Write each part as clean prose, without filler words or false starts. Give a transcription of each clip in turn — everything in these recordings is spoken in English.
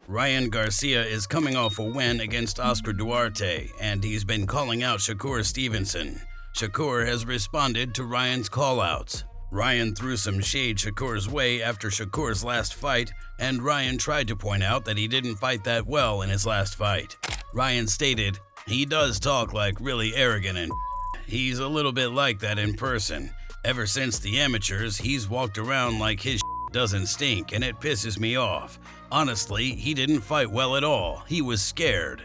Ryan Garcia is coming off a win against Oscar Duarte, and he's been calling out Shakur Stevenson. Shakur has responded to Ryan's callouts. Ryan threw some shade Shakur's way after Shakur's last fight, and Ryan tried to point out that he didn't fight that well in his last fight. Ryan stated, "He does talk like really arrogant and he's a little bit like that in person. Ever since the amateurs, he's walked around like his doesn't stink, and it pisses me off. Honestly, he didn't fight well at all. He was scared."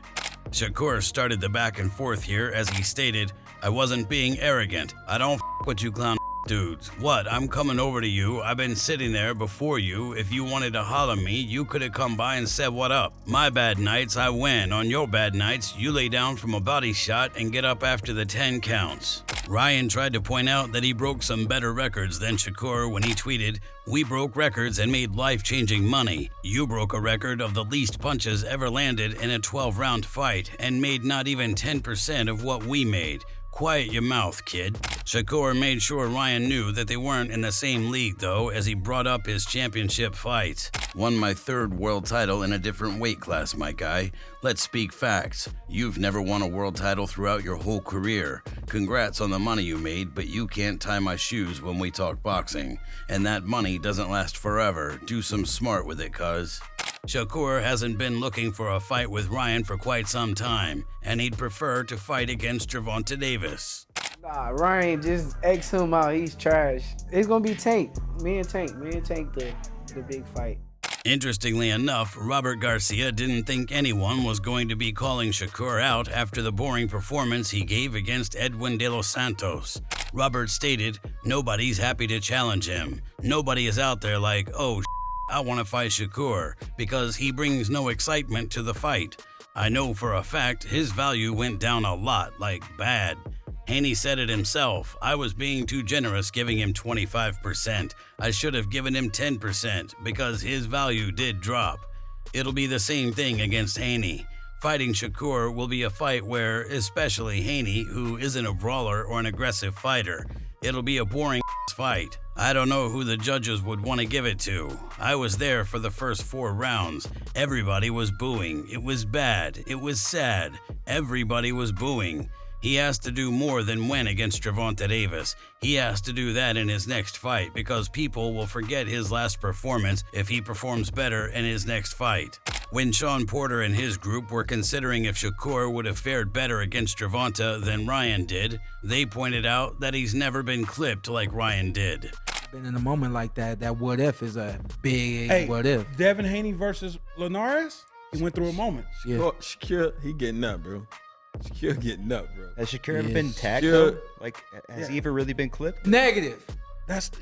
Shakur started the back and forth here as he stated, "I wasn't being arrogant. I don't with you clown dudes. What, I'm coming over to you. I've been sitting there before you. If you wanted to holler me, you could have come by and said what up. My bad nights, I win. On your bad nights, you lay down from a body shot and get up after the 10 counts." Ryan tried to point out that he broke some better records than Shakur when he tweeted, "We broke records and made life-changing money. You broke a record of the least punches ever landed in a 12-round fight and made not even 10% of what we made. Quiet your mouth, kid." Shakur made sure Ryan knew that they weren't in the same league, though, as he brought up his championship fights. "Won my third world title in a different weight class, my guy. Let's speak facts. You've never won a world title throughout your whole career. Congrats on the money you made, but you can't tie my shoes when we talk boxing. And that money doesn't last forever. Do some smart with it, cuz." Shakur hasn't been looking for a fight with Ryan for quite some time, and he'd prefer to fight against Gervonta Davis. Nah, Ryan, just X him out. He's trash. It's gonna be Tank. Me and Tank, the big fight. Interestingly enough, Robert Garcia didn't think anyone was going to be calling Shakur out after the boring performance he gave against Edwin de los Santos. Robert stated, "Nobody's happy to challenge him. Nobody is out there like, oh, I want to fight Shakur, because he brings no excitement to the fight. I know for a fact his value went down a lot, like bad." Haney said it himself, "I was being too generous giving him 25%. I should have given him 10% because his value did drop." It'll be the same thing against Haney. Fighting Shakur will be a fight where, especially Haney, who isn't a brawler or an aggressive fighter, it'll be a boring fight. I don't know who the judges would want to give it to. I was there for the first 4 rounds. Everybody was booing. It was bad. It was sad. Everybody was booing. He has to do more than win against Gervonta Davis. He has to do that in his next fight because people will forget his last performance if he performs better in his next fight. When Sean Porter and his group were considering if Shakur would have fared better against Gervonta than Ryan did, they pointed out that he's never been clipped like Ryan did. Been in a moment like that, that what if is a big what if. Devin Haney versus Linares, he went through a moment. Yeah. Shakur, he getting up, bro. Shakur getting up, bro. Has Shakur ever been tagged, though? Like, has he ever really been clipped? Negative.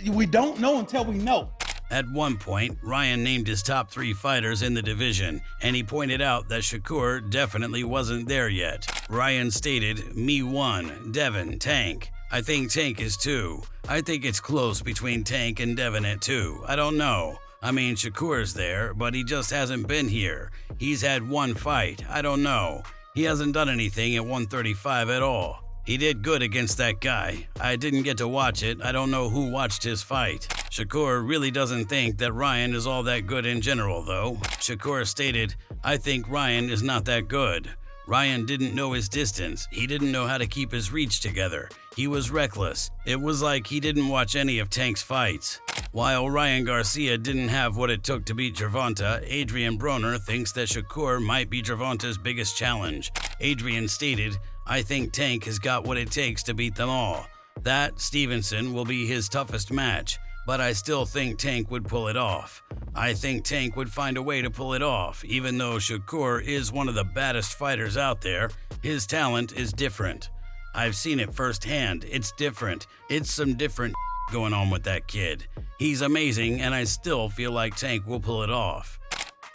We don't know until we know. At one point, Ryan named his top 3 fighters in the division, and he pointed out that Shakur definitely wasn't there yet. Ryan stated, "Me 1, Devin, Tank. I think Tank is 2. I think it's close between Tank and Devin at 2. I don't know. I mean, Shakur's there, but he just hasn't been here. He's had 1 fight. I don't know. He hasn't done anything at 135 at all. He did good against that guy. I didn't get to watch it. I don't know who watched his fight." Shakur really doesn't think that Ryan is all that good in general, though. Shakur stated, "I think Ryan is not that good. Ryan didn't know his distance. He didn't know how to keep his reach together. He was reckless. It was like he didn't watch any of Tank's fights." While Ryan Garcia didn't have what it took to beat Gervonta, Adrian Broner thinks that Shakur might be Gervonta's biggest challenge. Adrian stated, "I think Tank has got what it takes to beat them all. That Stevenson will be his toughest match, but I still think Tank would pull it off. I think Tank would find a way to pull it off, even though Shakur is one of the baddest fighters out there. His talent is different. I've seen it firsthand. It's different. It's some different going on with that kid. He's amazing, and I still feel like Tank will pull it off."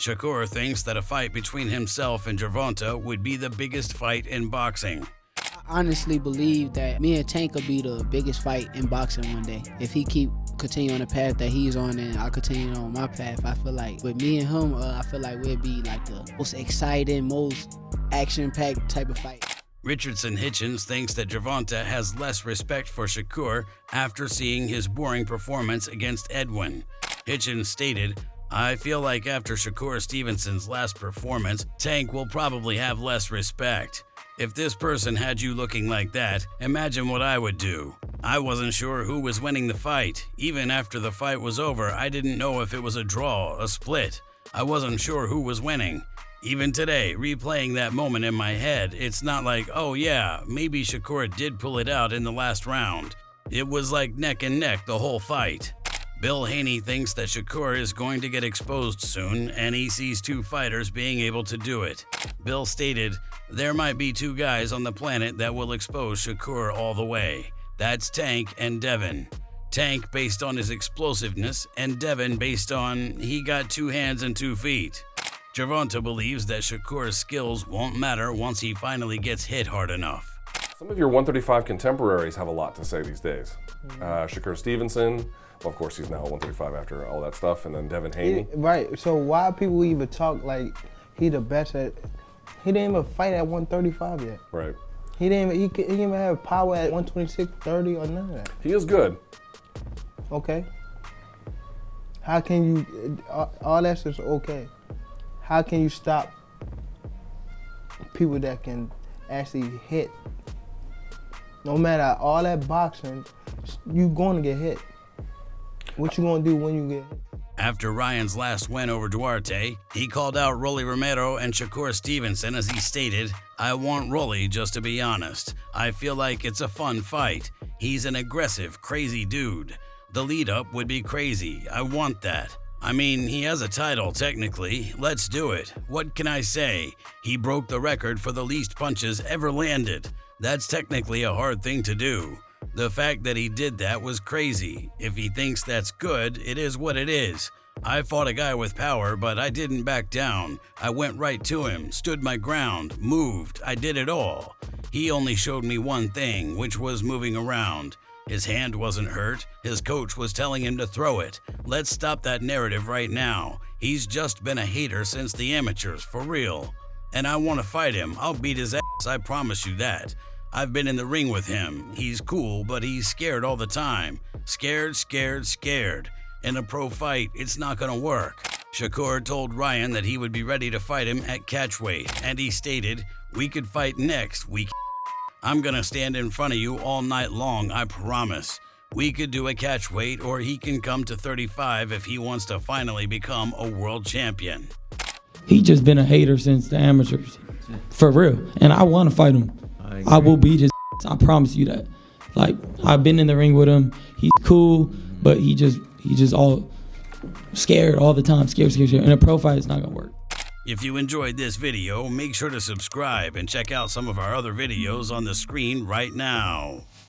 Shakur thinks that a fight between himself and Gervonta would be the biggest fight in boxing. I honestly believe that me and Tank will be the biggest fight in boxing one day. If he continue on the path that he's on and I continue on my path, I feel like with me and him, I feel like we'll be like the most exciting, most action-packed type of fight. Richardson Hitchens thinks that Gervonta has less respect for Shakur after seeing his boring performance against Edwin. Hitchens stated, I feel like after Shakur Stevenson's last performance, Tank will probably have less respect. If this person had you looking like that, imagine what I would do. I wasn't sure who was winning the fight. Even after the fight was over, I didn't know if it was a draw, a split. I wasn't sure who was winning. Even today, replaying that moment in my head, it's not like, oh yeah, maybe Shakur did pull it out in the last round. It was like neck and neck the whole fight. Bill Haney thinks that Shakur is going to get exposed soon, and he sees two fighters being able to do it. Bill stated, there might be two guys on the planet that will expose Shakur all the way. That's Tank and Devin. Tank based on his explosiveness, and Devin based on he got 2 hands and 2 feet. Gervonta believes that Shakur's skills won't matter once he finally gets hit hard enough. Some of your 135 contemporaries have a lot to say these days. Shakur Stevenson, well, of course he's now 135 after all that stuff, and then Devin Haney. Right, so why people even talk like he the best at, he didn't even fight at 135 yet. Right. He didn't even have power at 126, 30 or none of that. He is good. Okay. How can you, all that's just okay. How can you stop people that can actually hit? No matter all that boxing, you going to get hit. What you going to do when you get hit? After Ryan's last win over Duarte, he called out Rolly Romero and Shakur Stevenson as he stated, I want Rolly, just to be honest. I feel like it's a fun fight. He's an aggressive, crazy dude. The lead-up would be crazy. I want that. I mean, he has a title, technically. Let's do it. What can I say? He broke the record for the least punches ever landed. That's technically a hard thing to do. The fact that he did that was crazy. If he thinks that's good, it is what it is. I fought a guy with power, but I didn't back down. I went right to him, stood my ground, moved. I did it all. He only showed me one thing, which was moving around. His hand wasn't hurt. His coach was telling him to throw it. Let's stop that narrative right now. He's just been a hater since the amateurs, for real. And I want to fight him. I'll beat his ass, I promise you that. I've been in the ring with him. He's cool, but he's scared all the time. Scared, scared, scared. In a pro fight, it's not gonna work. Shakur told Ryan that he would be ready to fight him at catchweight, and he stated, we could fight next week. I'm gonna stand in front of you all night long, I promise. We could do a catchweight, or he can come to 35 if he wants to finally become a world champion. He just been a hater since the amateurs, for real. And I want to fight him. I will beat his ass, I promise you that. Like, I've been in the ring with him. He's cool, but he just all scared all the time. Scared. In a pro fight, it's not gonna work. If you enjoyed this video, make sure to subscribe and check out some of our other videos on the screen right now.